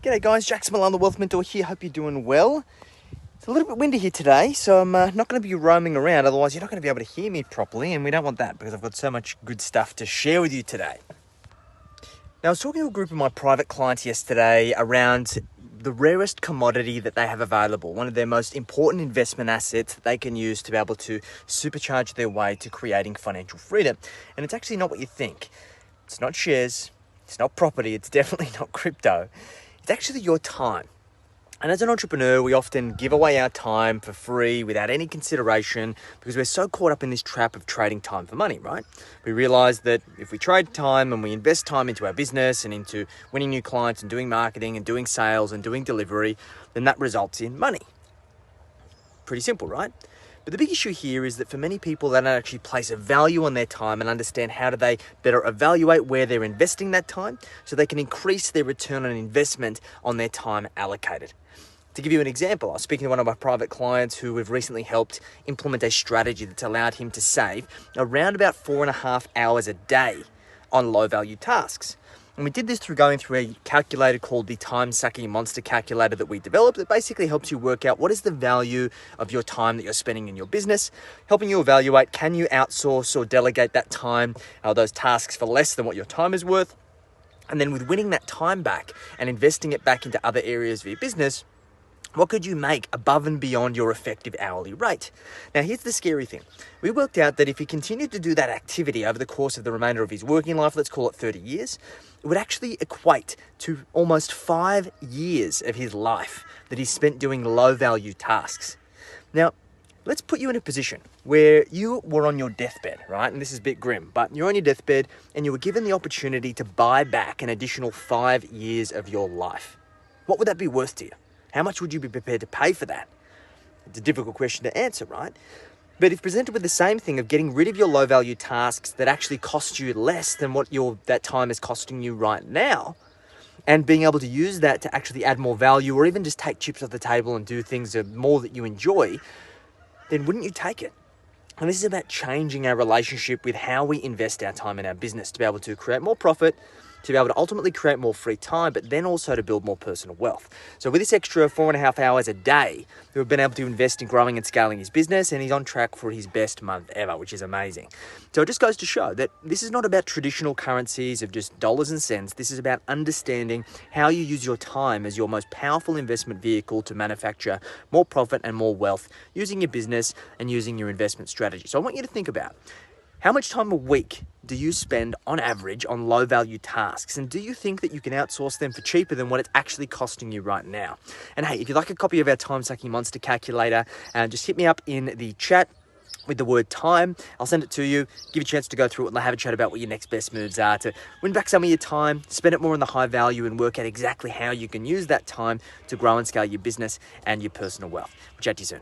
G'day guys, Jack's Millan, the Wealth Mentor here. Hope you're doing well. It's a little bit windy here today, so I'm not going to be roaming around. Otherwise, you're not going to be able to hear me properly, and we don't want that because I've got so much good stuff to share with you today. Now, I was talking to a group of my private clients yesterday around the rarest commodity that they have available, one of their most important investment assets that they can use to be able to supercharge their way to creating financial freedom. And it's actually not what you think. It's not shares, it's not property, it's definitely not crypto. It's actually your time. And as an entrepreneur, we often give away our time for free without any consideration because we're so caught up in this trap of trading time for money, right? We realize that if we trade time and we invest time into our business and into winning new clients and doing marketing and doing sales and doing delivery, then that results in money. Pretty simple, right? But the big issue here is that for many people, they don't actually place a value on their time and understand how do they better evaluate where they're investing that time so they can increase their return on investment on their time allocated. To give you an example, I was speaking to one of my private clients who we've recently helped implement a strategy that's allowed him to save around about 4.5 hours a day on low value tasks. And we did this through going through a calculator called the time-sucking monster calculator that we developed that basically helps you work out what is the value of your time that you're spending in your business, helping you evaluate, can you outsource or delegate that time, those tasks for less than what your time is worth? And then with winning that time back and investing it back into other areas of your business, what could you make above and beyond your effective hourly rate? Now, here's the scary thing. We worked out that if he continued to do that activity over the course of the remainder of his working life, let's call it 30 years, it would actually equate to almost 5 years of his life that he spent doing low-value tasks. Now, let's put you in a position where you were on your deathbed, right? And this is a bit grim, but you're on your deathbed and you were given the opportunity to buy back an additional 5 years of your life. What would that be worth to you? How much would you be prepared to pay for that? It's a difficult question to answer, right? But if presented with the same thing of getting rid of your low-value tasks that actually cost you less than what that time is costing you right now, and being able to use that to actually add more value or even just take chips off the table and do things more that you enjoy, then wouldn't you take it? And this is about changing our relationship with how we invest our time in our business to be able to create more profit, to be able to ultimately create more free time, but then also to build more personal wealth. So with this extra 4.5 hours a day, we've been able to invest in growing and scaling his business, and he's on track for his best month ever, which is amazing. So it just goes to show that this is not about traditional currencies of just dollars and cents. This is about understanding how you use your time as your most powerful investment vehicle to manufacture more profit and more wealth using your business and using your investment strategy. So I want you to think about how much time a week do you spend on average on low value tasks? And do you think that you can outsource them for cheaper than what it's actually costing you right now? And hey, if you'd like a copy of our time-sucking monster calculator, just hit me up in the chat with the word time. I'll send it to you, give you a chance to go through it and have a chat about what your next best moves are to win back some of your time, spend it more on the high value and work out exactly how you can use that time to grow and scale your business and your personal wealth. We'll chat to you soon.